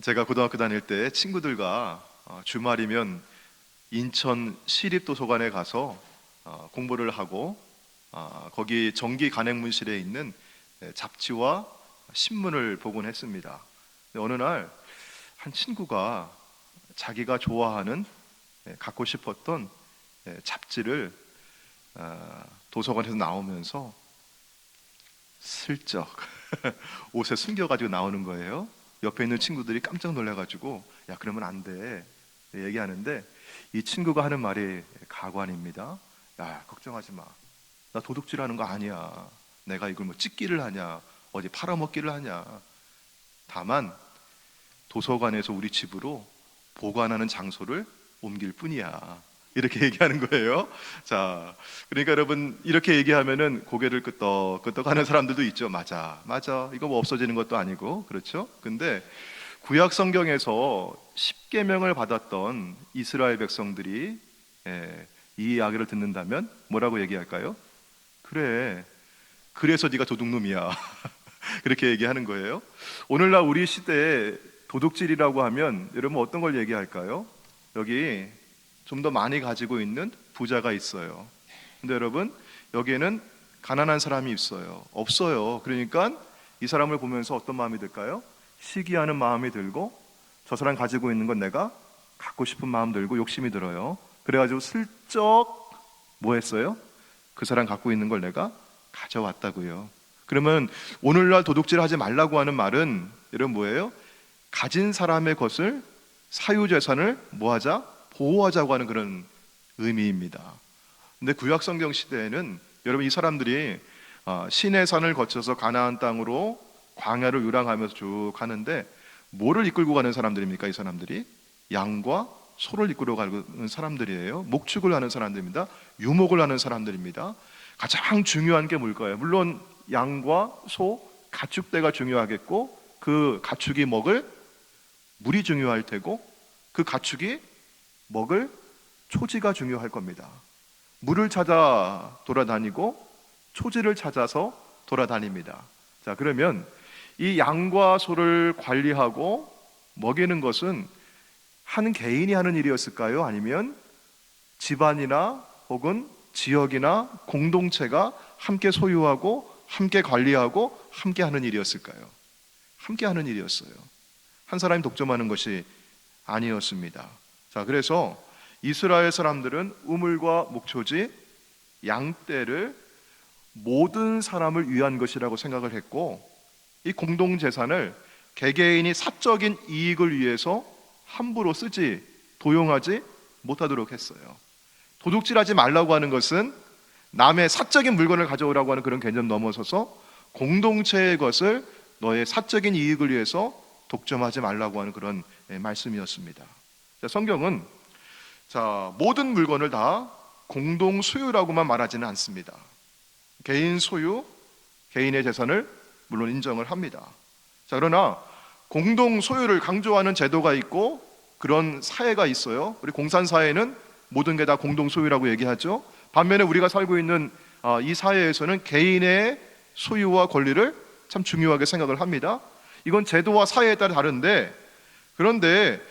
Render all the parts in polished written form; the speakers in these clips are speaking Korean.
제가 고등학교 다닐 때 친구들과 주말이면 인천 시립도서관에 가서 공부를 하고 거기 정기 간행문실에 있는 잡지와 신문을 보곤 했습니다. 근데 어느 날 한 친구가 자기가 좋아하는 갖고 싶었던 잡지를 도서관에서 나오면서 슬쩍 옷에 숨겨가지고 나오는 거예요. 옆에 있는 친구들이 깜짝 놀라가지고 야 그러면 안 돼 얘기하는데 이 친구가 하는 말이 가관입니다. 야 걱정하지 마. 나 도둑질하는 거 아니야. 내가 이걸 뭐 찍기를 하냐 어디 팔아먹기를 하냐. 다만 도서관에서 우리 집으로 보관하는 장소를 옮길 뿐이야. 이렇게 얘기하는 거예요. 자, 그러니까 여러분 이렇게 얘기하면은 고개를 끄덕끄덕 하는 사람들도 있죠. 맞아, 맞아. 이거 뭐 없어지는 것도 아니고 그렇죠. 근데 구약 성경에서 십계명을 받았던 이스라엘 백성들이 이 이야기를 듣는다면 뭐라고 얘기할까요? 그래, 그래서 네가 도둑놈이야. 그렇게 얘기하는 거예요. 오늘날 우리 시대에 도둑질이라고 하면 여러분 어떤 걸 얘기할까요? 여기 좀 더 많이 가지고 있는 부자가 있어요. 근데 여러분 여기에는 가난한 사람이 있어요. 없어요. 그러니까 이 사람을 보면서 어떤 마음이 들까요? 시기하는 마음이 들고 저 사람 가지고 있는 건 내가 갖고 싶은 마음 들고 욕심이 들어요. 그래가지고 슬쩍 뭐 했어요? 그 사람 갖고 있는 걸 내가 가져왔다고요. 그러면 오늘날 도둑질 하지 말라고 하는 말은 여러분 뭐예요? 가진 사람의 것을 사유재산을 뭐하자? 보호하자고 하는 그런 의미입니다. 근데 구약 성경 시대에는 여러분 이 사람들이 시내산을 거쳐서 가나안 땅으로 광야를 유랑하면서 쭉 가는데 뭐를 이끌고 가는 사람들입니까? 이 사람들이 양과 소를 이끌어 가는 사람들이에요. 목축을 하는 사람들입니다. 유목을 하는 사람들입니다. 가장 중요한 게 뭘까요? 물론 양과 소, 가축대가 중요하겠고 그 가축이 먹을 물이 중요할 테고 그 가축이 먹을 초지가 중요할 겁니다. 물을 찾아 돌아다니고 초지를 찾아서 돌아다닙니다. 자, 그러면 이 양과 소를 관리하고 먹이는 것은 한 개인이 하는 일이었을까요? 아니면 집안이나 혹은 지역이나 공동체가 함께 소유하고 함께 관리하고 함께 하는 일이었을까요? 함께 하는 일이었어요. 한 사람이 독점하는 것이 아니었습니다. 자, 그래서 이스라엘 사람들은 우물과 목초지, 양떼를 모든 사람을 위한 것이라고 생각을 했고 이 공동재산을 개개인이 사적인 이익을 위해서 함부로 쓰지 도용하지 못하도록 했어요. 도둑질하지 말라고 하는 것은 남의 사적인 물건을 가져오라고 하는 그런 개념 넘어서서 공동체의 것을 너의 사적인 이익을 위해서 독점하지 말라고 하는 그런 말씀이었습니다. 자, 성경은 모든 물건을 다 공동 소유라고만 말하지는 않습니다. 개인 소유, 개인의 재산을 물론 인정을 합니다. 자, 그러나 공동 소유를 강조하는 제도가 있고 그런 사회가 있어요. 우리 공산사회는 모든 게 다 공동 소유라고 얘기하죠. 반면에 우리가 살고 있는 이 사회에서는 개인의 소유와 권리를 참 중요하게 생각을 합니다. 이건 제도와 사회에 따라 다른데 그런데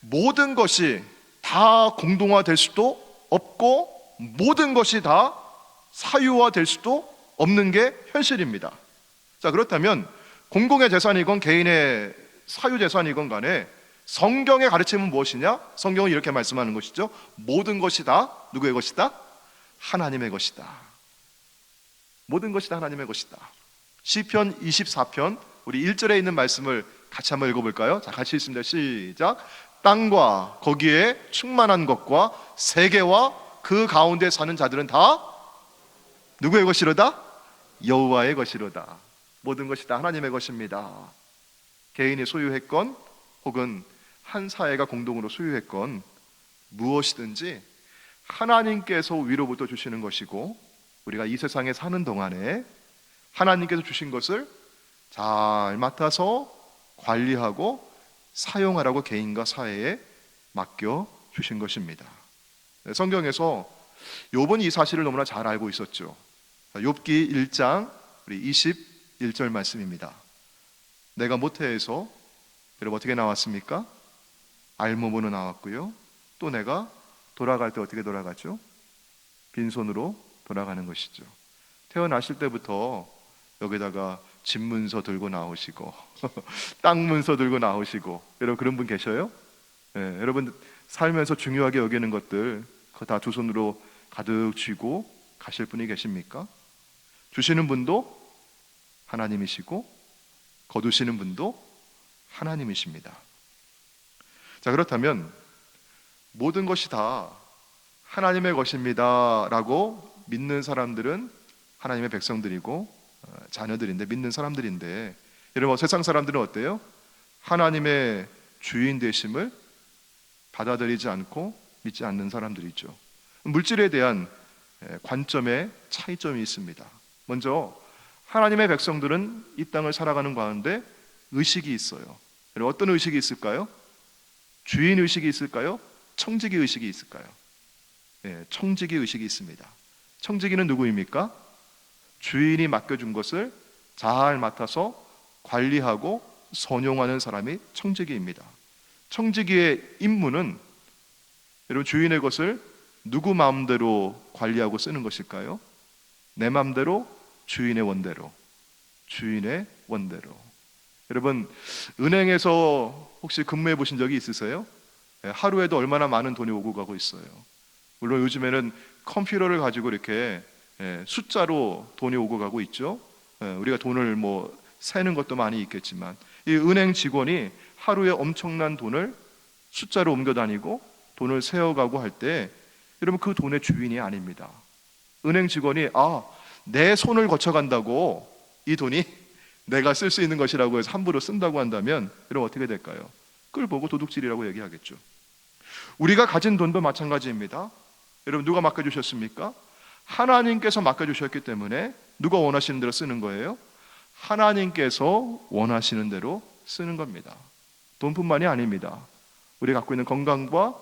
모든 것이 다 공동화될 수도 없고 모든 것이 다 사유화될 수도 없는 게 현실입니다. 자, 그렇다면 공공의 재산이건 개인의 사유재산이건 간에 성경의 가르침은 무엇이냐? 성경은 이렇게 말씀하는 것이죠. 모든 것이 다 누구의 것이다? 하나님의 것이다. 모든 것이 다 하나님의 것이다. 시편 24편 우리 1절에 있는 말씀을 같이 한번 읽어볼까요? 자, 같이 읽습니다. 시작. 땅과 거기에 충만한 것과 세계와 그 가운데 사는 자들은 다 누구의 것이로다? 여호와의 것이로다. 모든 것이 다 하나님의 것입니다. 개인이 소유했건 혹은 한 사회가 공동으로 소유했건 무엇이든지 하나님께서 위로부터 주시는 것이고 우리가 이 세상에 사는 동안에 하나님께서 주신 것을 잘 맡아서 관리하고 사용하라고 개인과 사회에 맡겨 주신 것입니다. 성경에서 욥은 이 사실을 너무나 잘 알고 있었죠. 욥기 1장 우리 21절 말씀입니다. 내가 모태에서 여러분 어떻게 나왔습니까? 알몸으로 나왔고요. 또 내가 돌아갈 때 어떻게 돌아가죠? 빈손으로 돌아가는 것이죠. 태어나실 때부터 여기다가 집 문서 들고 나오시고 땅 문서 들고 나오시고, 여러분 그런 분 계셔요? 예, 여러분 살면서 중요하게 여기는 것들 그거 다 두 손으로 가득 쥐고 가실 분이 계십니까? 주시는 분도 하나님이시고 거두시는 분도 하나님이십니다. 자, 그렇다면 모든 것이 다 하나님의 것입니다 라고 믿는 사람들은 하나님의 백성들이고 자녀들인데, 믿는 사람들인데, 여러분 세상 사람들은 어때요? 하나님의 주인 되심을 받아들이지 않고 믿지 않는 사람들이죠. 물질에 대한 관점의 차이점이 있습니다. 먼저 하나님의 백성들은 이 땅을 살아가는 가운데 의식이 있어요. 여러분 어떤 의식이 있을까요? 주인 의식이 있을까요? 청지기 의식이 있을까요? 청지기 의식이 있습니다. 청지기는 누구입니까? 주인이 맡겨준 것을 잘 맡아서 관리하고 선용하는 사람이 청지기입니다. 청지기의 임무는 여러분 주인의 것을 누구 마음대로 관리하고 쓰는 것일까요? 내 마음대로, 주인의 원대로. 주인의 원대로. 여러분 은행에서 혹시 근무해 보신 적이 있으세요? 하루에도 얼마나 많은 돈이 오고 가고 있어요. 물론 요즘에는 컴퓨터를 가지고 이렇게 숫자로 돈이 오고 가고 있죠. 우리가 돈을 뭐 세는 것도 많이 있겠지만, 이 은행 직원이 하루에 엄청난 돈을 숫자로 옮겨 다니고 돈을 세어가고 할 때, 여러분 그 돈의 주인이 아닙니다. 은행 직원이 내 손을 거쳐간다고 이 돈이 내가 쓸 수 있는 것이라고 해서 함부로 쓴다고 한다면 여러분 어떻게 될까요? 그걸 보고 도둑질이라고 얘기하겠죠. 우리가 가진 돈도 마찬가지입니다. 여러분 누가 맡겨주셨습니까? 하나님께서 맡겨주셨기 때문에 누가 원하시는 대로 쓰는 거예요? 하나님께서 원하시는 대로 쓰는 겁니다. 돈뿐만이 아닙니다. 우리가 갖고 있는 건강과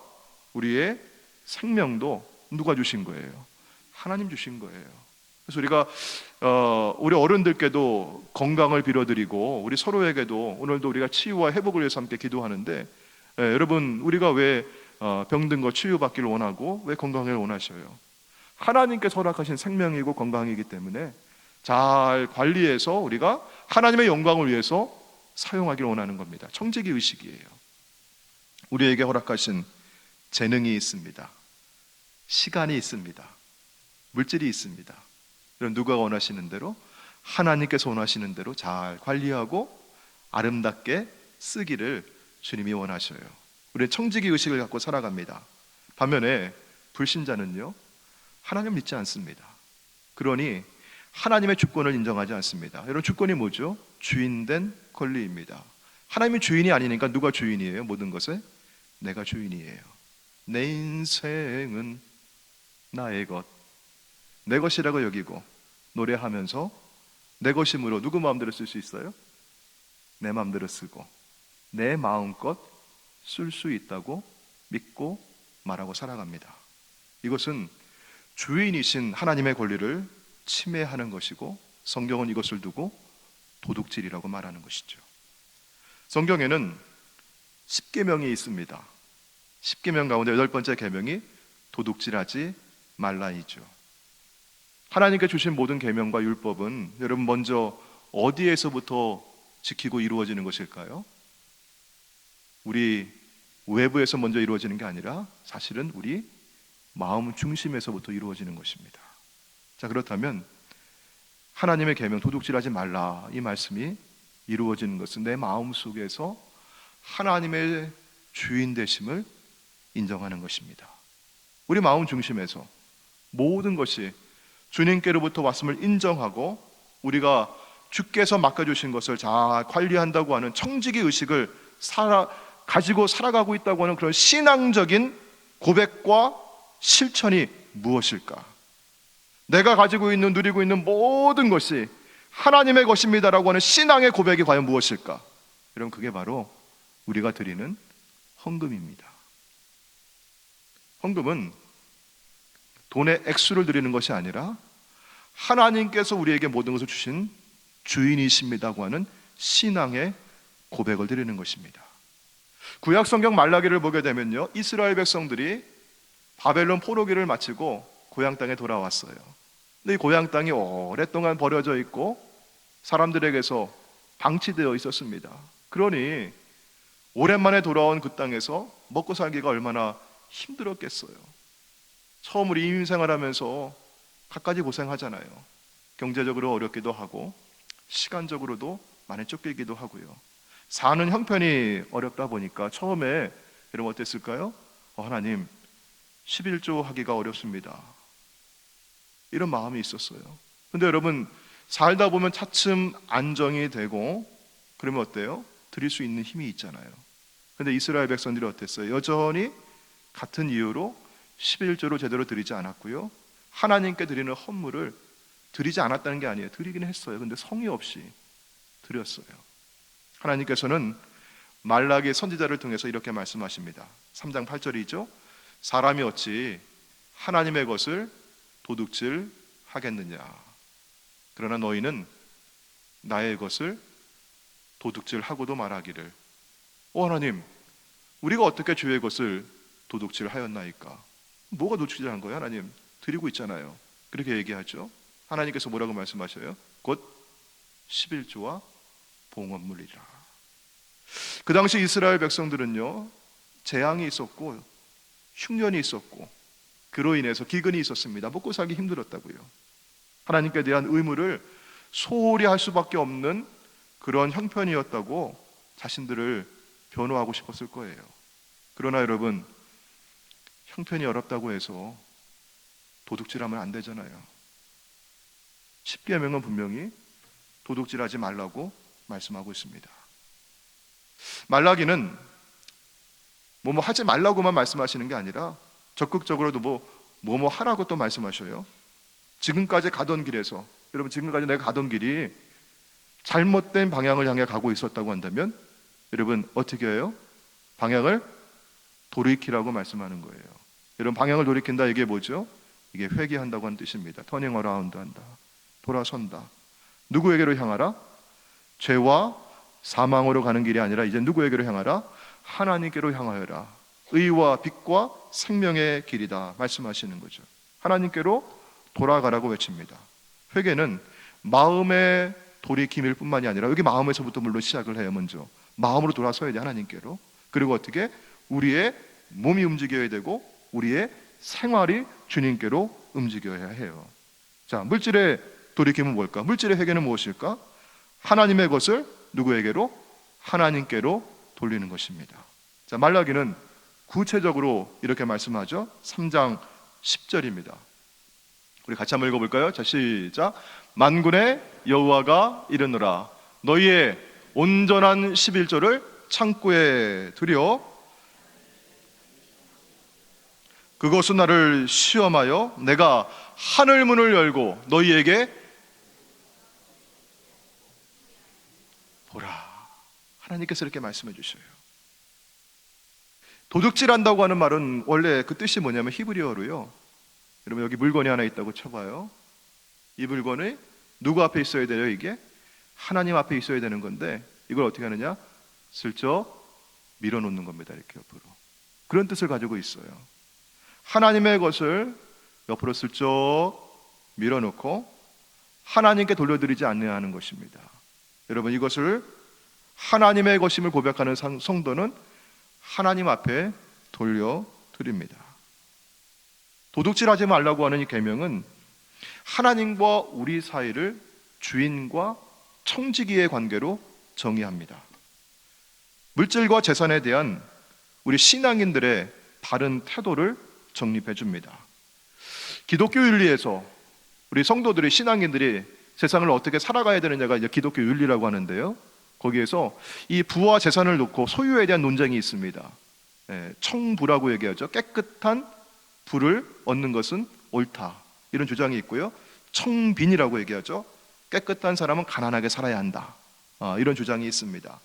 우리의 생명도 누가 주신 거예요? 하나님 주신 거예요. 그래서 우리가 우리 어른들께도 건강을 빌어드리고 우리 서로에게도 오늘도 우리가 치유와 회복을 위해서 함께 기도하는데, 여러분 우리가 왜 병든 거 치유받기를 원하고 왜 건강을 원하셔요? 하나님께서 허락하신 생명이고 건강이기 때문에 잘 관리해서 우리가 하나님의 영광을 위해서 사용하기를 원하는 겁니다. 청지기 의식이에요. 우리에게 허락하신 재능이 있습니다. 시간이 있습니다. 물질이 있습니다. 그럼 누가 원하시는 대로, 하나님께서 원하시는 대로 잘 관리하고 아름답게 쓰기를 주님이 원하셔요. 우리는 청지기 의식을 갖고 살아갑니다. 반면에 불신자는요, 하나님 믿지 않습니다. 그러니 하나님의 주권을 인정하지 않습니다. 여러분 주권이 뭐죠? 주인된 권리입니다. 하나님이 주인이 아니니까 누가 주인이에요? 모든 것에 내가 주인이에요. 내 인생은 나의 것, 내 것이라고 여기고 노래하면서 내 것이므로 누구 마음대로 쓸 수 있어요? 내 마음대로 쓰고 내 마음껏 쓸 수 있다고 믿고 말하고 살아갑니다. 이것은 주인이신 하나님의 권리를 침해하는 것이고, 성경은 이것을 두고 도둑질이라고 말하는 것이죠. 성경에는 10계명이 있습니다. 10계명 가운데 8번째 계명이 도둑질하지 말라이죠. 하나님께 주신 모든 계명과 율법은 여러분 먼저 어디에서부터 지키고 이루어지는 것일까요? 우리 외부에서 먼저 이루어지는 게 아니라 사실은 우리 마음 중심에서부터 이루어지는 것입니다. 자, 그렇다면 하나님의 계명 도둑질하지 말라 이 말씀이 이루어지는 것은 내 마음 속에서 하나님의 주인 되심을 인정하는 것입니다. 우리 마음 중심에서 모든 것이 주님께로부터 왔음을 인정하고 우리가 주께서 맡겨주신 것을 잘 관리한다고 하는 청지기 의식을 가지고 살아가고 있다고 하는 그런 신앙적인 고백과 실천이 무엇일까? 내가 가지고 있는, 누리고 있는 모든 것이 하나님의 것입니다라고 하는 신앙의 고백이 과연 무엇일까? 여러분 그게 바로 우리가 드리는 헌금입니다. 헌금은 돈의 액수를 드리는 것이 아니라 하나님께서 우리에게 모든 것을 주신 주인이십니다고 하는 신앙의 고백을 드리는 것입니다. 구약 성경 말라기를 보게 되면요, 이스라엘 백성들이 바벨론 포로기를 마치고 고향 땅에 돌아왔어요. 근데 이 고향 땅이 오랫동안 버려져 있고 사람들에게서 방치되어 있었습니다. 그러니 오랜만에 돌아온 그 땅에서 먹고 살기가 얼마나 힘들었겠어요. 처음으로 이민생활하면서 갖가지 고생하잖아요. 경제적으로 어렵기도 하고 시간적으로도 많이 쫓기기도 하고요. 사는 형편이 어렵다 보니까 처음에 여러분 어땠을까요? 하나님 11조 하기가 어렵습니다. 이런 마음이 있었어요. 근데 여러분 살다 보면 차츰 안정이 되고 그러면 어때요? 드릴 수 있는 힘이 있잖아요. 근데 이스라엘 백성들이 어땠어요? 여전히 같은 이유로 11조로 제대로 드리지 않았고요, 하나님께 드리는 헌물을 드리지 않았다는 게 아니에요. 드리긴 했어요. 근데 성의 없이 드렸어요. 하나님께서는 말라기 선지자를 통해서 이렇게 말씀하십니다. 3장 8절이죠. 사람이 어찌 하나님의 것을 도둑질 하겠느냐. 그러나 너희는 나의 것을 도둑질하고도 말하기를, 하나님, 우리가 어떻게 주의 것을 도둑질하였나이까? 뭐가 도둑질한 거예요? 하나님 드리고 있잖아요. 그렇게 얘기하죠. 하나님께서 뭐라고 말씀하셔요? 곧 11조와 봉헌물이라. 그 당시 이스라엘 백성들은요, 재앙이 있었고 흉년이 있었고 그로 인해서 기근이 있었습니다. 먹고 살기 힘들었다고요. 하나님께 대한 의무를 소홀히 할 수밖에 없는 그런 형편이었다고 자신들을 변호하고 싶었을 거예요. 그러나 여러분, 형편이 어렵다고 해서 도둑질하면 안 되잖아요. 십계명은 분명히 도둑질하지 말라고 말씀하고 있습니다. 말라기는 뭐뭐 하지 말라고만 말씀하시는 게 아니라 적극적으로도 뭐뭐 하라고 또 말씀하셔요. 지금까지 가던 길에서, 여러분 지금까지 내가 가던 길이 잘못된 방향을 향해 가고 있었다고 한다면 여러분 어떻게 해요? 방향을 돌이키라고 말씀하는 거예요. 여러분 방향을 돌이킨다, 이게 뭐죠? 이게 회개한다고 하는 뜻입니다. 터닝 어라운드 한다, 돌아선다. 누구에게로 향하라? 죄와 사망으로 가는 길이 아니라 이제 누구에게로 향하라? 하나님께로 향하여라. 의와 빛과 생명의 길이다 말씀하시는 거죠. 하나님께로 돌아가라고 외칩니다. 회개는 마음의 돌이킴일 뿐만이 아니라, 여기 마음에서부터 물론 시작을 해요. 먼저 마음으로 돌아서야 돼, 하나님께로. 그리고 어떻게? 우리의 몸이 움직여야 되고 우리의 생활이 주님께로 움직여야 해요. 자, 물질의 돌이킴은 뭘까? 물질의 회개는 무엇일까? 하나님의 것을 누구에게로? 하나님께로 돌리는 것입니다. 자, 말라기는 구체적으로 이렇게 말씀하죠. 3장 10절입니다. 우리 같이 한번 읽어볼까요? 자, 시작. 만군의 여호와가 이르노라, 너희의 온전한 11조를 창고에 들여 그것은 나를 시험하여 내가 하늘 문을 열고 너희에게 보라. 하나님께서 이렇게 말씀해 주셔요. 도둑질한다고 하는 말은 원래 그 뜻이 뭐냐면 히브리어로요, 여러분 여기 물건이 하나 있다고 쳐봐요. 이 물건이 누구 앞에 있어야 돼요? 이게 하나님 앞에 있어야 되는 건데 이걸 어떻게 하느냐? 슬쩍 밀어놓는 겁니다. 이렇게 옆으로. 그런 뜻을 가지고 있어요. 하나님의 것을 옆으로 슬쩍 밀어놓고 하나님께 돌려드리지 않아야 하는 것입니다. 여러분 이것을 하나님의 것임을 고백하는 성도는 하나님 앞에 돌려드립니다. 도둑질하지 말라고 하는 이 계명은 하나님과 우리 사이를 주인과 청지기의 관계로 정의합니다. 물질과 재산에 대한 우리 신앙인들의 바른 태도를 정립해 줍니다. 기독교 윤리에서 우리 성도들이, 신앙인들이 세상을 어떻게 살아가야 되느냐가 이제 기독교 윤리라고 하는데요, 거기에서 이 부와 재산을 놓고 소유에 대한 논쟁이 있습니다. 청부라고 얘기하죠. 깨끗한 부를 얻는 것은 옳다, 이런 주장이 있고요. 청빈이라고 얘기하죠. 깨끗한 사람은 가난하게 살아야 한다, 이런 주장이 있습니다.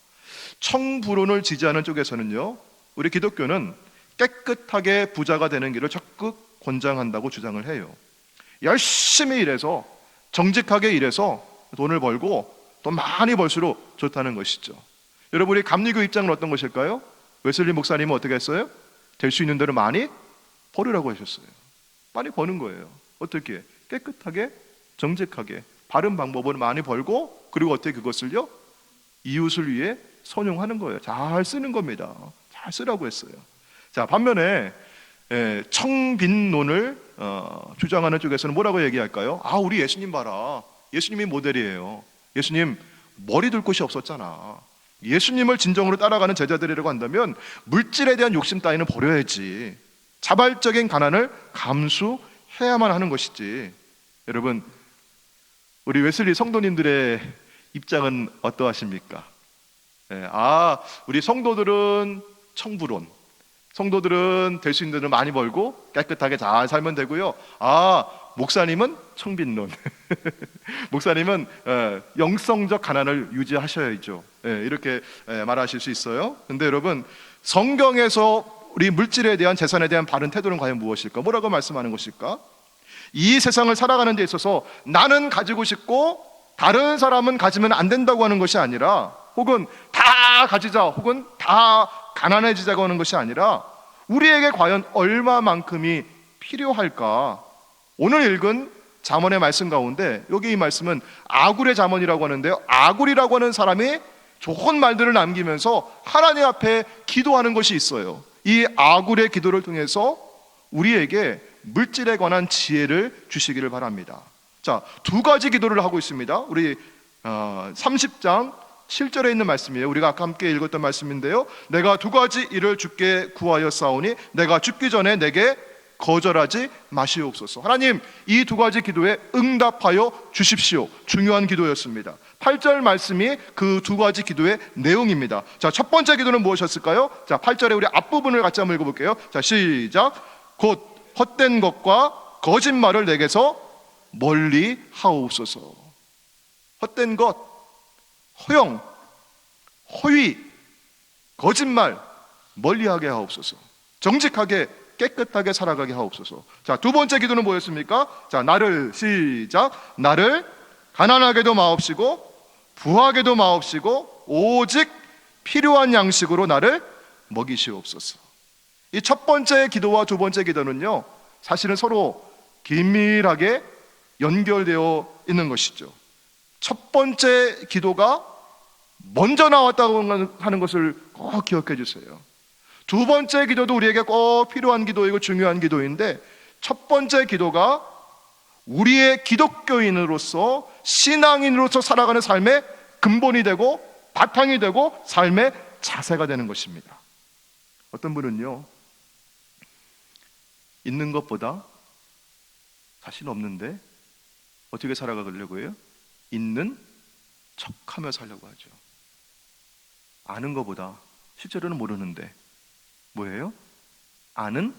청부론을 지지하는 쪽에서는요, 우리 기독교는 깨끗하게 부자가 되는 길을 적극 권장한다고 주장을 해요. 열심히 일해서, 정직하게 일해서 돈을 벌고 돈 많이 벌수록 좋다는 것이죠. 여러분, 우리 감리교 입장은 어떤 것일까요? 웨슬리 목사님은 어떻게 했어요? 될 수 있는 대로 많이 버리라고 하셨어요. 많이 버는 거예요. 어떻게? 깨끗하게, 정직하게, 바른 방법으로 많이 벌고, 그리고 어떻게 그것을요? 이웃을 위해 선용하는 거예요. 잘 쓰는 겁니다. 잘 쓰라고 했어요. 자, 반면에 청빈론을 주장하는 쪽에서는 뭐라고 얘기할까요? 아, 우리 예수님 봐라. 예수님이 모델이에요. 예수님 머리 둘 곳이 없었잖아. 예수님을 진정으로 따라가는 제자들이라고 한다면 물질에 대한 욕심 따위는 버려야지. 자발적인 가난을 감수해야만 하는 것이지. 여러분, 우리 웨슬리 성도님들의 입장은 어떠하십니까? 우리 성도들은 청부론, 성도들은 될 수 있는 대로 많이 벌고 깨끗하게 잘 살면 되고요. 목사님은 청빈론. 목사님은 영성적 가난을 유지하셔야죠. 이렇게 말하실 수 있어요. 근데 여러분, 성경에서 우리 물질에 대한, 재산에 대한 바른 태도는 과연 무엇일까? 뭐라고 말씀하는 것일까? 이 세상을 살아가는 데 있어서 나는 가지고 싶고 다른 사람은 가지면 안 된다고 하는 것이 아니라, 혹은 다 가지자, 혹은 다 가난해지자고 하는 것이 아니라, 우리에게 과연 얼마만큼이 필요할까? 오늘 읽은 잠언의 말씀 가운데, 여기 이 말씀은 아굴의 잠언이라고 하는데요, 아굴이라고 하는 사람이 좋은 말들을 남기면서 하나님 앞에 기도하는 것이 있어요. 이 아굴의 기도를 통해서 우리에게 물질에 관한 지혜를 주시기를 바랍니다. 자, 두 가지 기도를 하고 있습니다. 우리 30장 7절에 있는 말씀이에요. 우리가 아까 함께 읽었던 말씀인데요, 내가 두 가지 일을 주께 구하였사오니 내가 죽기 전에 내게 거절하지 마시옵소서. 하나님, 이 두 가지 기도에 응답하여 주십시오. 중요한 기도였습니다. 8절 말씀이 그 두 가지 기도의 내용입니다. 자, 첫 번째 기도는 무엇이었을까요? 자, 8절에 우리 앞부분을 같이 한번 읽어볼게요. 자, 시작. 곧 헛된 것과 거짓말을 내게서 멀리 하옵소서. 헛된 것, 허영, 허위, 거짓말 멀리하게 하옵소서. 정직하게, 깨끗하게 살아가게 하옵소서. 자, 두 번째 기도는 뭐였습니까? 자, 나를, 시작. 나를 가난하게도 마옵시고 부하게도 마옵시고 오직 필요한 양식으로 나를 먹이시옵소서. 이 첫 번째 기도와 두 번째 기도는요, 사실은 서로 긴밀하게 연결되어 있는 것이죠. 첫 번째 기도가 먼저 나왔다고 하는 것을 꼭 기억해 주세요. 두 번째 기도도 우리에게 꼭 필요한 기도이고 중요한 기도인데, 첫 번째 기도가 우리의 기독교인으로서, 신앙인으로서 살아가는 삶의 근본이 되고 바탕이 되고 삶의 자세가 되는 것입니다. 어떤 분은요, 있는 것보다 자신 없는데 어떻게 살아가려고 해요? 있는 척하며 살려고 하죠. 아는 것보다 실제로는 모르는데 뭐예요? 아는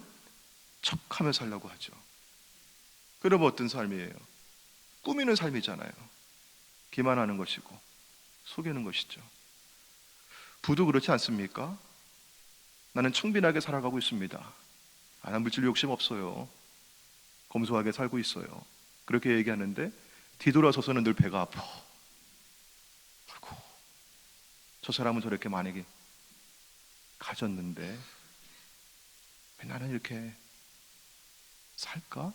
척하며 살려고 하죠. 그럼 어떤 삶이에요? 꾸미는 삶이잖아요. 기만하는 것이고 속이는 것이죠. 부도 그렇지 않습니까? 나는 청빈하게 살아가고 있습니다. 난 물질 욕심 없어요. 검소하게 살고 있어요. 그렇게 얘기하는데 뒤돌아서서는 늘 배가 아파. 아이고, 저 사람은 저렇게 만약에 가졌는데 왜 나는 이렇게 살까?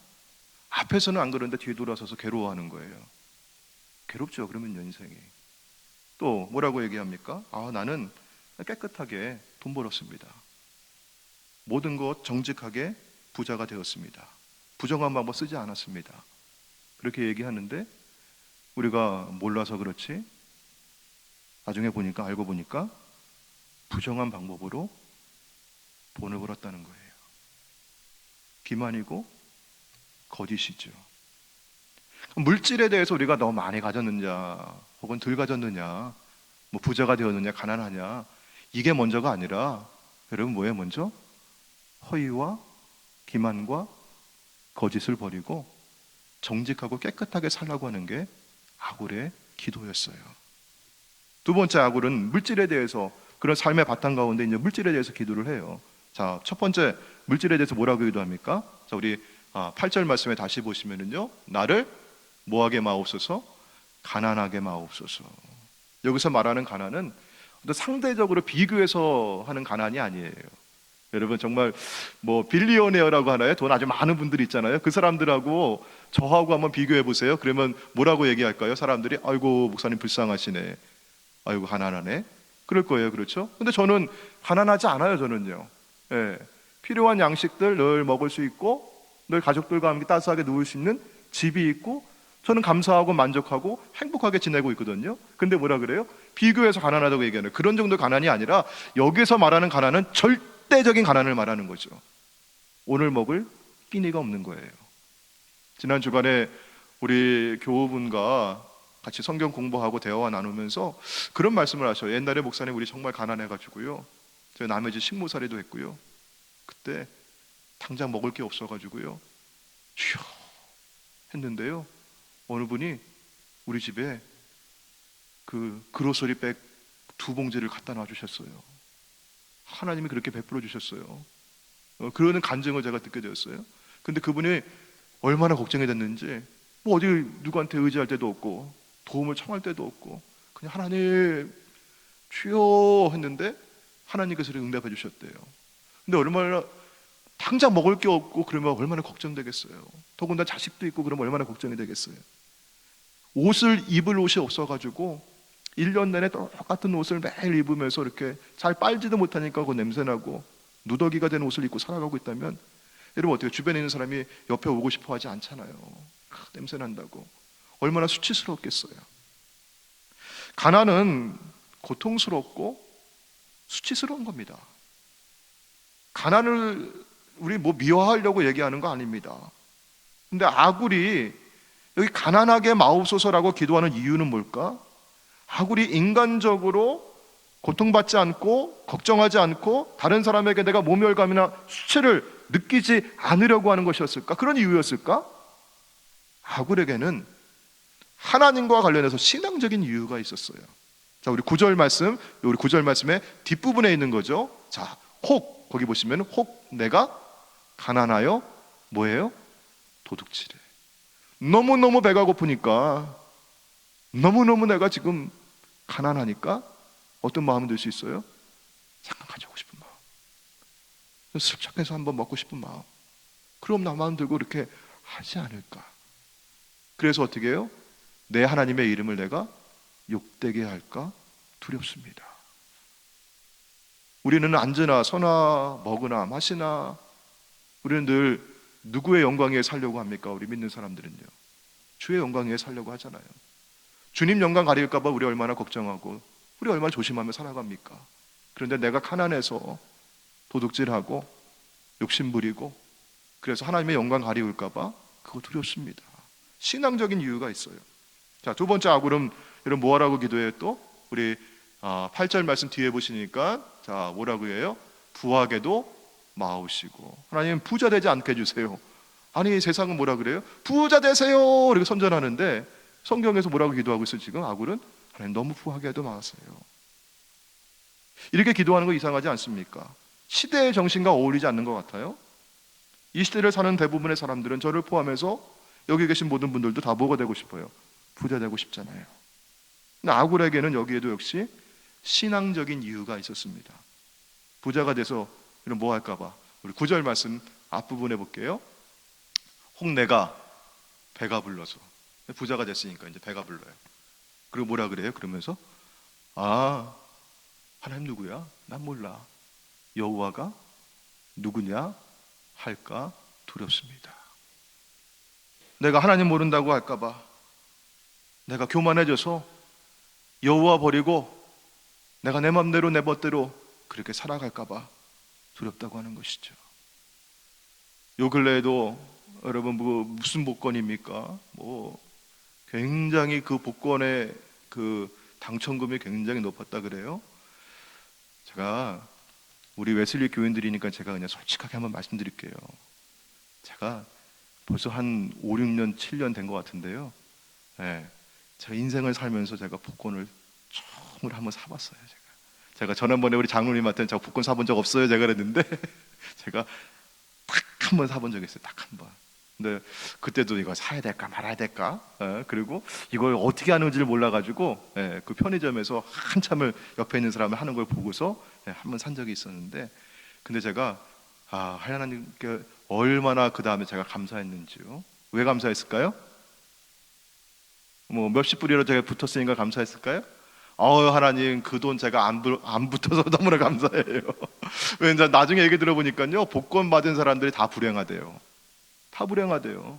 앞에서는 안 그러는데 뒤에 돌아서서 괴로워하는 거예요. 괴롭죠. 그러면 인생이. 또 뭐라고 얘기합니까? 나는 깨끗하게 돈 벌었습니다. 모든 것 정직하게 부자가 되었습니다. 부정한 방법 쓰지 않았습니다. 그렇게 얘기하는데 우리가 몰라서 그렇지 나중에 보니까, 알고 보니까 부정한 방법으로 돈을 벌었다는 거예요. 기만이고 거짓이죠. 물질에 대해서 우리가 너무 많이 가졌느냐 혹은 덜 가졌느냐, 뭐 부자가 되었느냐 가난하냐, 이게 먼저가 아니라 여러분 뭐예요? 먼저 허위와 기만과 거짓을 버리고 정직하고 깨끗하게 살라고 하는 게 아굴의 기도였어요. 두 번째 아굴은 물질에 대해서, 그런 삶의 바탕 가운데 이제 물질에 대해서 기도를 해요. 자, 첫 번째 물질에 대해서 뭐라고 기도합니까? 자, 우리 8절 말씀에 다시 보시면은요, 나를 뭐하게 마옵소서? 가난하게 마옵소서. 여기서 말하는 가난은 근데 상대적으로 비교해서 하는 가난이 아니에요. 여러분 정말 뭐 빌리오네어라고 하나요? 돈 아주 많은 분들이 있잖아요. 그 사람들하고 저하고 한번 비교해 보세요. 그러면 뭐라고 얘기할까요? 사람들이 아이고 목사님 불쌍하시네, 아이고 가난하네, 그럴 거예요. 그렇죠? 근데 저는 가난하지 않아요. 저는요, 예, 필요한 양식들 늘 먹을 수 있고 늘 가족들과 함께 따스하게 누울 수 있는 집이 있고 저는 감사하고 만족하고 행복하게 지내고 있거든요. 근데 뭐라 그래요? 비교해서 가난하다고 얘기하는 그런 정도 가난이 아니라 여기서 말하는 가난은 절대적인 가난을 말하는 거죠. 오늘 먹을 끼니가 없는 거예요. 지난 주간에 우리 교우분과 같이 성경 공부하고 대화와 나누면서 그런 말씀을 하셔요. 옛날에 목사님 우리 정말 가난해가지고요, 저희 남의 집 식모살이도 했고요, 그때 당장 먹을 게 없어가지고요 주여 했는데요, 어느 분이 우리 집에 그 그로서리 백 2봉지를 갖다 놔주셨어요. 하나님이 그렇게 베풀어 주셨어요. 그러는 간증을 제가 듣게 되었어요. 근데 그분이 얼마나 걱정이 됐는지, 뭐 어디 누구한테 의지할 데도 없고 도움을 청할 데도 없고 그냥 하나님 주여 했는데 하나님께서 응답해 주셨대요. 근데 얼마나 당장 먹을 게 없고 그러면 얼마나 걱정되겠어요. 더군다나 자식도 있고 그러면 얼마나 걱정이 되겠어요. 옷을 입을 옷이 없어가지고 1년 내내 똑같은 옷을 매일 입으면서 이렇게 잘 빨지도 못하니까 그 냄새나고 누더기가 된 옷을 입고 살아가고 있다면 여러분 어때요? 주변에 있는 사람이 옆에 오고 싶어 하지 않잖아요. 냄새 난다고. 얼마나 수치스럽겠어요. 가난은 고통스럽고 수치스러운 겁니다. 가난을 우리 뭐 미워하려고 얘기하는 거 아닙니다. 근데 아굴이 여기 가난하게 마옵소서라고 기도하는 이유는 뭘까? 아굴이 인간적으로 고통받지 않고 걱정하지 않고 다른 사람에게 내가 모멸감이나 수치를 느끼지 않으려고 하는 것이었을까? 그런 이유였을까? 아굴에게는 하나님과 관련해서 신앙적인 이유가 있었어요. 자, 우리 9절 말씀, 우리 9절 말씀의 뒷부분에 있는 거죠. 자, 혹 거기 보시면 혹 내가 가난하여 뭐예요? 도둑질해. 너무너무 배가 고프니까, 너무너무 내가 지금 가난하니까 어떤 마음이 들 수 있어요? 잠깐 가져오고 싶은 마음, 슬쩍 해서 한번 먹고 싶은 마음. 그럼 나 마음 들고 이렇게 하지 않을까? 그래서 어떻게 해요? 내 하나님의 이름을 내가 욕되게 할까 두렵습니다. 우리는 앉으나 서나 먹으나 마시나 우리는 늘 누구의 영광 위에 살려고 합니까? 우리 믿는 사람들은요, 주의 영광 위에 살려고 하잖아요. 주님 영광 가릴까 봐 우리 얼마나 걱정하고 우리 얼마나 조심하며 살아갑니까? 그런데 내가 가난해서 도둑질하고 욕심부리고 그래서 하나님의 영광 가리울까 봐 그거 두렵습니다. 신앙적인 이유가 있어요. 자, 두 번째 아굴은 여러분 뭐라고 기도해요? 또 우리 8절 말씀 뒤에 보시니까 자 뭐라고 해요? 부하게도 마우시고, 하나님 부자 되지 않게 해주세요. 아니 세상은 뭐라 그래요? 부자 되세요 이렇게 선전하는데 성경에서 뭐라고 기도하고 있어요? 지금 아굴은 하나님 너무 부하게 해도 마세요. 이렇게 기도하는 거 이상하지 않습니까? 시대의 정신과 어울리지 않는 것 같아요. 이 시대를 사는 대부분의 사람들은 저를 포함해서 여기 계신 모든 분들도 다 뭐가 되고 싶어요? 부자 되고 싶잖아요. 근데 아굴에게는 여기에도 역시 신앙적인 이유가 있었습니다. 부자가 돼서 이런 뭐 할까 봐. 우리 9절 말씀 앞부분에 볼게요. 혹 내가 배가 불러서, 부자가 됐으니까 이제 배가 불러요. 그리고 뭐라 그래요? 그러면서 하나님 누구야? 난 몰라. 여호와가 누구냐 할까 두렵습니다. 내가 하나님 모른다고 할까 봐, 내가 교만해져서 여호와 버리고 내가 내 맘대로 내 멋대로 그렇게 살아갈까 봐 두렵다고 하는 것이죠. 요 근래에도 여러분 무슨 복권입니까? 굉장히 그 복권의 그 당첨금이 굉장히 높았다 그래요. 제가 우리 웨슬리 교인들이니까 제가 그냥 솔직하게 한번 말씀드릴게요. 제가 벌써 한 5, 6년, 7년 된 것 같은데요. 네, 제가 인생을 살면서 제가 복권을 처음으로 한번 사봤어요. 제가 지난번에 우리 장로님한테는 제가 복권 사본 적 없어요 제가 그랬는데 제가 딱 한 번 사본 적이 있어요. 딱 한 번. 근데 그때도 이거 사야 될까 말아야 될까? 그리고 이걸 어떻게 하는지를 몰라가지고 그 편의점에서 한참을 옆에 있는 사람이 하는 걸 보고서 한 번 산 적이 있었는데, 근데 제가 하나님께 얼마나 그 다음에 제가 감사했는지요. 왜 감사했을까요? 뭐 몇십 불이라도 제가 붙었으니까 감사했을까요? 하나님, 그 돈 제가 안 붙어서 너무나 감사해요. 왜냐면 나중에 얘기 들어보니까요, 복권 받은 사람들이 다 불행하대요. 다 불행하대요.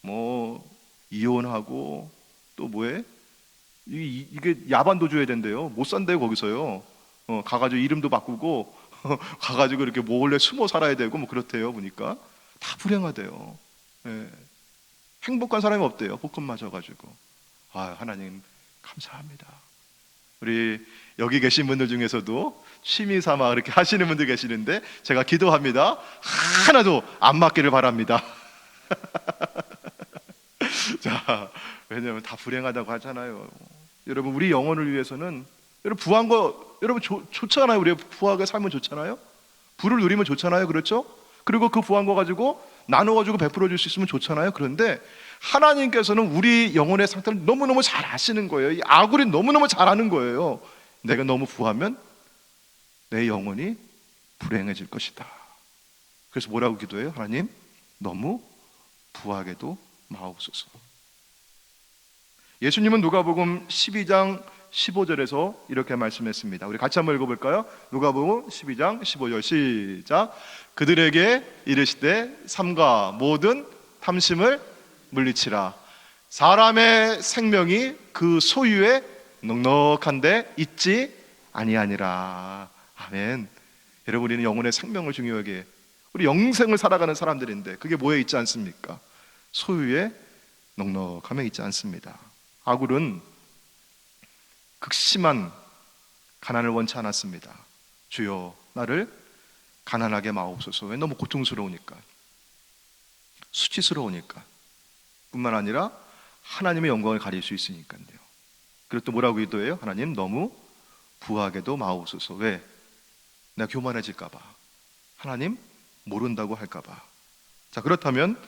뭐 이혼하고 또 뭐해? 이게 야반도 줘야 된대요. 못 산대요 거기서요. 가가지고 이름도 바꾸고 가가지고 이렇게 몰래 숨어 살아야 되고 뭐 그렇대요. 보니까 다 불행하대요. 예. 행복한 사람이 없대요. 복권 맞아가지고. 하나님 감사합니다. 우리 여기 계신 분들 중에서도 취미 삼아 그렇게 하시는 분들 계시는데 제가 기도합니다. 하나도 안 맞기를 바랍니다. 자, 왜냐하면 다 불행하다고 하잖아요. 여러분, 우리 영혼을 위해서는 여러분 부한 거 여러분 좋잖아요. 우리 부하게 살면 좋잖아요. 부를 누리면 좋잖아요. 그렇죠? 그리고 그 부한 거 가지고 나눠가지고 베풀어 줄 수 있으면 좋잖아요. 그런데 하나님께서는 우리 영혼의 상태를 너무너무 잘 아시는 거예요. 이 아굴이 너무너무 잘 아는 거예요. 내가 너무 부하면 내 영혼이 불행해질 것이다. 그래서 뭐라고 기도해요? 하나님, 너무 부하게도 마옵소서. 예수님은 누가복음 12장 15절에서 이렇게 말씀했습니다. 우리 같이 한번 읽어볼까요? 누가복음 12장 15절 시작. 그들에게 이르시되 삼가 모든 탐심을 물리치라. 사람의 생명이 그 소유에 넉넉한데 있지 아니하니라. 아멘. 여러분, 우리는 영혼의 생명을 중요하게, 우리 영생을 살아가는 사람들인데 그게 뭐에 있지 않습니까? 소유에 넉넉함에 있지 않습니다. 아굴은 극심한 가난을 원치 않았습니다. 주여 나를 가난하게 마옵소서. 왜? 너무 고통스러우니까, 수치스러우니까, 뿐만 아니라 하나님의 영광을 가릴 수 있으니까요. 그리고 또 뭐라고 기도해요? 하나님, 너무 부하게도 마옵소서. 왜? 내가 교만해질까 봐, 하나님 모른다고 할까 봐. 자, 그렇다면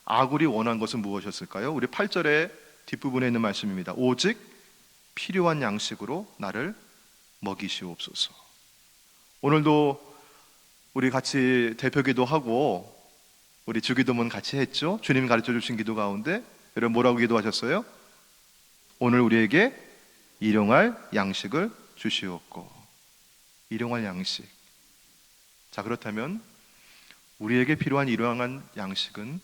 아굴이 원한 것은 무엇이었을까요? 우리 8절의 뒷부분에 있는 말씀입니다. 오직 필요한 양식으로 나를 먹이시옵소서. 오늘도 우리 같이 대표기도 하고 우리 주기도문 같이 했죠. 주님이 가르쳐 주신 기도 가운데 여러분 뭐라고 기도하셨어요? 오늘 우리에게 일용할 양식을 주시옵고. 일용할 양식. 자, 그렇다면 우리에게 필요한 일용할 양식은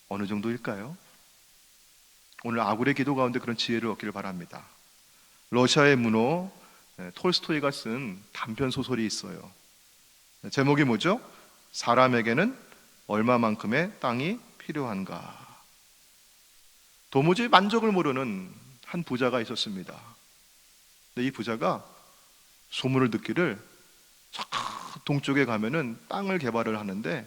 어느 정도일까요? 오늘 아굴의 기도 가운데 그런 지혜를 얻기를 바랍니다. 러시아의 문호 톨스토이가 쓴 단편 소설이 있어요. 제목이 뭐죠? 사람에게는 얼마만큼의 땅이 필요한가. 도무지 만족을 모르는 한 부자가 있었습니다. 근데 이 부자가 소문을 듣기를 저 동쪽에 가면은 땅을 개발을 하는데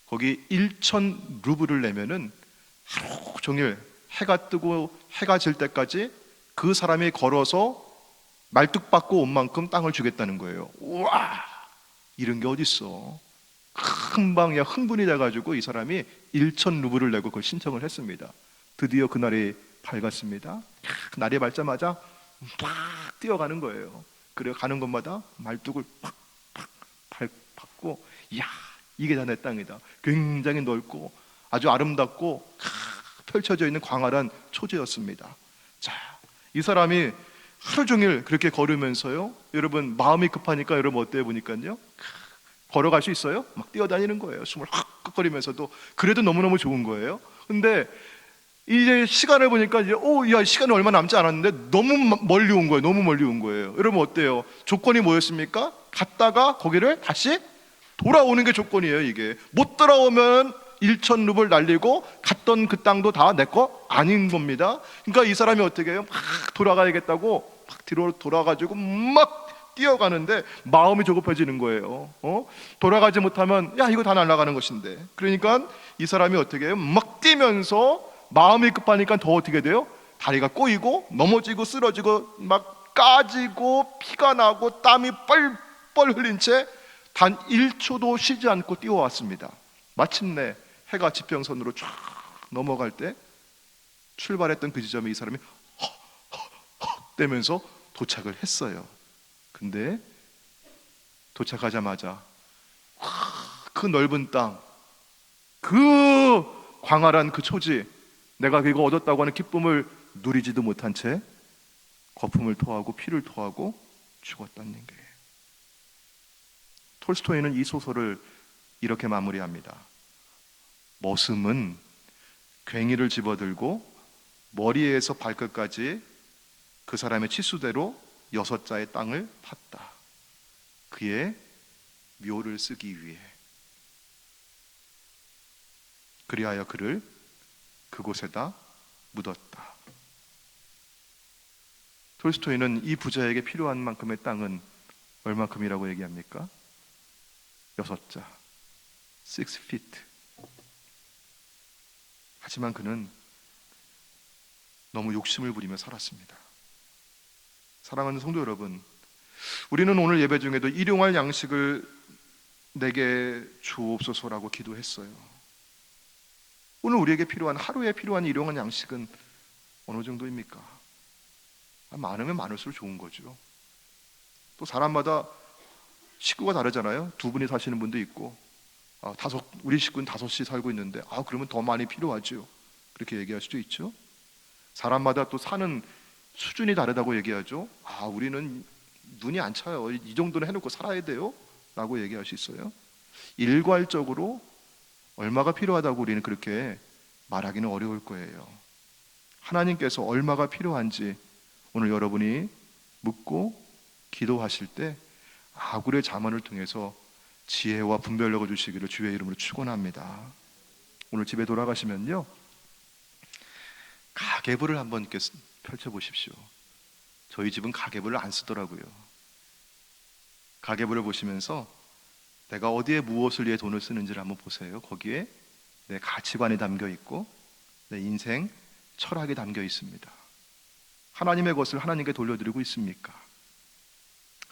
거기 1,000 루블을 내면은 하루 종일 해가 뜨고 해가 질 때까지 그 사람이 걸어서 말뚝박고 온 만큼 땅을 주겠다는 거예요. 우와, 이런 게 어딨어. 금방 흥분이 돼가지고 이 사람이 1,000 루블을 내고 그걸 신청을 했습니다. 드디어 그날이 밝았습니다. 날이 밝자마자 막 뛰어가는 거예요. 그래 가는 곳마다 말뚝을 팍팍 받고, 이야, 이게 다 내 땅이다. 굉장히 넓고 아주 아름답고 펼쳐져 있는 광활한 초지였습니다. 자, 이 사람이 하루 종일 그렇게 걸으면서요, 여러분 마음이 급하니까 여러분 어때요? 보니까요, 걸어갈 수 있어요? 막 뛰어다니는 거예요. 숨을 헉헉거리면서도. 그래도 너무너무 좋은 거예요. 근데 이제 시간을 보니까 이제 야, 시간이 얼마 남지 않았는데 너무 멀리 온 거예요. 너무 멀리 온 거예요. 여러분 어때요? 조건이 뭐였습니까? 갔다가 거기를 다시 돌아오는 게 조건이에요. 이게 못 돌아오면 1,000 루블 날리고 갔던 그 땅도 다 내 거 아닌 겁니다. 그러니까 이 사람이 어떻게 해요? 막 돌아가야겠다고 막 뒤로 돌아가지고 막 뛰어가는데 마음이 조급해지는 거예요. 돌아가지 못하면 야, 이거 다 날아가는 것인데. 그러니까 이 사람이 어떻게 해요? 막 뛰면서 마음이 급하니까 더 어떻게 돼요? 다리가 꼬이고 넘어지고 쓰러지고 막 까지고 피가 나고 땀이 뻘뻘 흘린 채 단 1초도 쉬지 않고 뛰어왔습니다. 마침내 해가 지평선으로 쫙 넘어갈 때 출발했던 그 지점에 이 사람이 헉 대면서 도착을 했어요. 근데 도착하자마자 그 넓은 땅, 그 광활한 그 초지, 내가 그거 얻었다고 하는 기쁨을 누리지도 못한 채 거품을 토하고 피를 토하고 죽었다는 거예요. 톨스토이는 이 소설을 이렇게 마무리합니다. 머슴은 괭이를 집어들고 머리에서 발끝까지 그 사람의 치수대로 6자의 땅을 팠다. 그의 묘를 쓰기 위해. 그리하여 그를 그곳에다 묻었다. 톨스토이는 이 부자에게 필요한 만큼의 땅은 얼마큼이라고 얘기합니까? 6자, 6 feet. 하지만 그는 너무 욕심을 부리며 살았습니다. 사랑하는 성도 여러분, 우리는 오늘 예배 중에도 일용할 양식을 내게 주옵소서라고 기도했어요. 오늘 우리에게 필요한, 하루에 필요한 일용할 양식은 어느 정도입니까? 많으면 많을수록 좋은 거죠. 또 사람마다 식구가 다르잖아요. 2분이 사시는 분도 있고, 우리 식구는 5이 살고 있는데, 그러면 더 많이 필요하죠. 그렇게 얘기할 수도 있죠. 사람마다 또 사는 수준이 다르다고 얘기하죠. 우리는 눈이 안 차요. 이 정도는 해놓고 살아야 돼요. 라고 얘기할 수 있어요. 일괄적으로 얼마가 필요하다고 우리는 그렇게 말하기는 어려울 거예요. 하나님께서 얼마가 필요한지 오늘 여러분이 묻고 기도하실 때 아굴의 잠언을 통해서 지혜와 분별력을 주시기를 주의 이름으로 축원합니다. 오늘 집에 돌아가시면요, 가계부를 한번 이렇게 펼쳐보십시오. 저희 집은 가계부를 안 쓰더라고요. 가계부를 보시면서 내가 어디에 무엇을 위해 돈을 쓰는지를 한번 보세요. 거기에 내 가치관이 담겨 있고 내 인생 철학이 담겨 있습니다. 하나님의 것을 하나님께 돌려드리고 있습니까?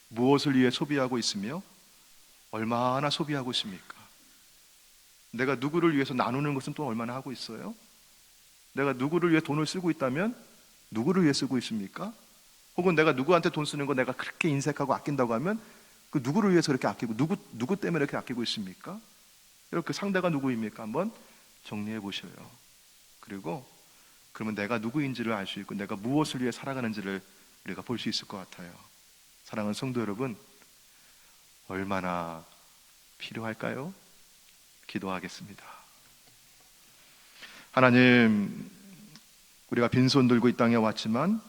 무엇을 위해 소비하고 있으며 얼마나 소비하고 있습니까? 내가 누구를 위해서 나누는 것은 또 얼마나 하고 있어요? 내가 누구를 위해 돈을 쓰고 있다면 누구를 위해 쓰고 있습니까? 혹은 내가 누구한테 돈 쓰는 거 내가 그렇게 인색하고 아낀다고 하면 그 누구를 위해서 그렇게 아끼고 누구 때문에 이렇게 아끼고 있습니까? 이렇게 상대가 누구입니까? 한번 정리해 보셔요. 그리고 그러면 내가 누구인지를 알 수 있고 내가 무엇을 위해 살아가는지를 우리가 볼 수 있을 것 같아요. 사랑하는 성도 여러분, 얼마나 필요할까요? 기도하겠습니다. 하나님, 우리가 빈손 들고 이 땅에 왔지만